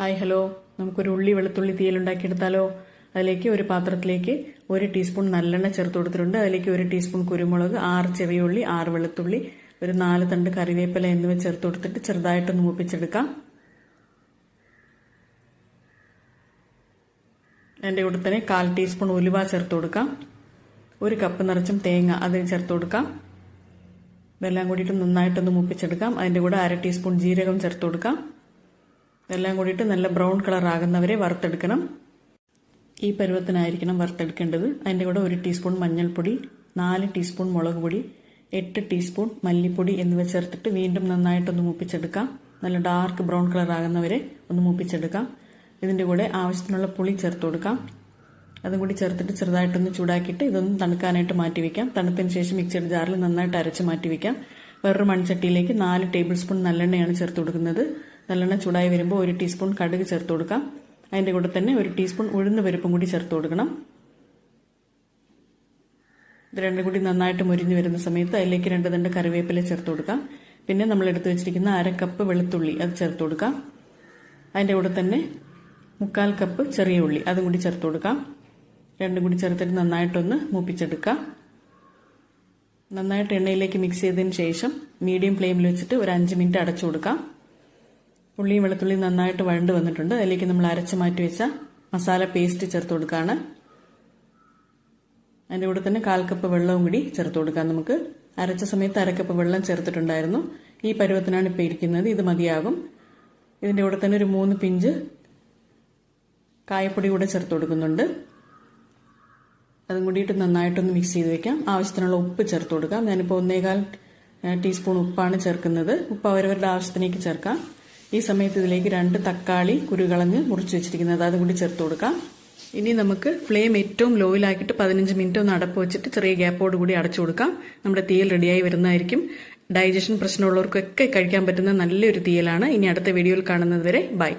Hi hello, നമുക്കൊരു ഉള്ളി വെളുത്തുള്ളി തീയൽ ഉണ്ടാക്കിയെടുത്താലോ. അതിലേക്ക് ഒരു പാത്രത്തിലേക്ക് 1 ടീസ്പൂൺ നല്ലെണ്ണ ചേർത്ത് കൊടുത്തിട്ടുണ്ട്. അതിലേക്ക് 1 ടീസ്പൂൺ കുരുമുളക്, 6 ചെറിയ ഉള്ളി, 6 വെളുത്തുള്ളി, ഒരു 4 തണ്ട് കറിവേപ്പില എന്നിവ ചേർത്ത് കൊടുത്തിട്ട് ചെറുതായിട്ടൊന്ന് മൂപ്പിച്ചെടുക്കാം. അതിൻ്റെ കൂടെ തന്നെ 1/4 ടീസ്പൂൺ ഉലുവ ചേർത്ത് കൊടുക്കാം. 1 കപ്പ് നിറച്ചും തേങ്ങ അത് ചേർത്ത് കൊടുക്കാം. ഇതെല്ലാം കൂടിയിട്ട് നന്നായിട്ടൊന്ന് മൂപ്പിച്ചെടുക്കാം. അതിൻ്റെ കൂടെ 1/2 ടീസ്പൂൺ ജീരകം ചേർത്ത് കൊടുക്കാം. ഇതെല്ലാം കൂടിയിട്ട് നല്ല ബ്രൗൺ കളർ ആകുന്നവരെ വറുത്തെടുക്കണം. ഈ പരുവത്തിനായിരിക്കണം വറുത്തെടുക്കേണ്ടത്. അതിൻ്റെ കൂടെ 1 ടീസ്പൂൺ മഞ്ഞൾപ്പൊടി, 4 ടീസ്പൂൺ മുളക് പൊടി, 8 ടീസ്പൂൺ മല്ലിപ്പൊടി എന്നിവ ചേർത്തിട്ട് വീണ്ടും നന്നായിട്ടൊന്ന് മൂപ്പിച്ചെടുക്കാം. നല്ല ഡാർക്ക് ബ്രൗൺ കളർ ആകുന്നവരെ ഒന്ന് മൂപ്പിച്ചെടുക്കാം. ഇതിൻ്റെ കൂടെ ആവശ്യത്തിനുള്ള പുളി ചേർത്ത് കൊടുക്കാം. അതും കൂടി ചേർത്തിട്ട് ചെറുതായിട്ടൊന്ന് ചൂടാക്കിയിട്ട് ഇതൊന്ന് തണുക്കാനായിട്ട് മാറ്റി വയ്ക്കാം. തണുത്തതിന് ശേഷം മിക്സിയുടെ ജാറിൽ നന്നായിട്ട് അരച്ച് മാറ്റി വയ്ക്കാം. വേറൊരു മൺചട്ടിയിലേക്ക് 4 ടേബിൾ സ്പൂൺ നല്ലെണ്ണയാണ് ചേർത്ത് കൊടുക്കുന്നത്. നല്ലെണ്ണ ചൂടായി വരുമ്പോൾ 1 ടീസ്പൂൺ കടുക് ചേർത്ത് കൊടുക്കാം. അതിൻ്റെ കൂടെ തന്നെ 1 ടീസ്പൂൺ ഉഴുന്ന് പരിപ്പും കൂടി ചേർത്ത് കൊടുക്കണം. ഇത് രണ്ടും കൂടി നന്നായിട്ട് മുരിഞ്ഞു വരുന്ന സമയത്ത് അതിലേക്ക് 2 തണ്ട് കറിവേപ്പില ചേർത്ത് കൊടുക്കാം. പിന്നെ നമ്മൾ എടുത്തു വെച്ചിരിക്കുന്ന 1/2 കപ്പ് വെളുത്തുള്ളി അത് ചേർത്ത് കൊടുക്കാം. അതിൻ്റെ കൂടെ തന്നെ 1/4 കപ്പ് ചെറിയ ഉള്ളി അതും കൂടി ചേർത്ത് കൊടുക്കാം. രണ്ടും കൂടി ചേർത്തിട്ട് നന്നായിട്ടൊന്ന് മൂപ്പിച്ചെടുക്കാം. നന്നായിട്ട് എണ്ണയിലേക്ക് മിക്സ് ചെയ്തതിന് ശേഷം മീഡിയം ഫ്ലെയിമിൽ വെച്ചിട്ട് ഒരു 5 മിനിറ്റ് അടച്ചു കൊടുക്കാം. ഉള്ളിയും വെളുത്തുള്ളിയും നന്നായിട്ട് വഴണ്ട് വന്നിട്ടുണ്ട്. അതിലേക്ക് നമ്മൾ അരച്ച് മാറ്റി വെച്ച മസാല പേസ്റ്റ് ചേർത്ത് കൊടുക്കുകയാണ്. അതിൻ്റെ കൂടെ തന്നെ 1/4 കപ്പ് വെള്ളവും കൂടി ചേർത്ത് കൊടുക്കാം. നമുക്ക് അരച്ച സമയത്ത് 1/2 കപ്പ് വെള്ളം ചേർത്തിട്ടുണ്ടായിരുന്നു. ഈ പരുവത്തിനാണ് ഇപ്പോൾ ഇരിക്കുന്നത്. ഇത് മതിയാകും. ഇതിൻ്റെ കൂടെ തന്നെ ഒരു 3 പിഞ്ച് കായപ്പൊടി കൂടെ ചേർത്ത് കൊടുക്കുന്നുണ്ട്. അതും കൂടിയിട്ട് നന്നായിട്ടൊന്ന് മിക്സ് ചെയ്ത് വെക്കാം. ആവശ്യത്തിനുള്ള ഉപ്പ് ചേർത്ത് കൊടുക്കാം. ഞാനിപ്പോൾ 1/4 ടീസ്പൂൺ ഉപ്പാണ് ചേർക്കുന്നത്. ഉപ്പ് അവരവരുടെ ആവശ്യത്തിലേക്ക് ചേർക്കാം. ഈ സമയത്ത് ഇതിലേക്ക് 2 തക്കാളി കുരുകളഞ്ഞ് മുറിച്ച് വെച്ചിരിക്കുന്നത് അതും കൂടി ചേർത്ത് കൊടുക്കാം. ഇനി നമുക്ക് ഫ്ലെയിം ഏറ്റവും ലോയിലാക്കിയിട്ട് 15 മിനിറ്റ് ഒന്ന് അടപ്പ് വെച്ചിട്ട് ചെറിയ ഗ്യാപ്പോട് കൂടി അടച്ചു കൊടുക്കാം. നമ്മുടെ തീയൽ റെഡിയായി വരുന്നതായിരിക്കും. ഡൈജഷൻ പ്രശ്നമുള്ളവർക്കൊക്കെ കഴിക്കാൻ പറ്റുന്ന നല്ലൊരു തീയലാണ്. ഇനി അടുത്ത വീഡിയോയിൽ കാണുന്നത് വരെ ബൈ.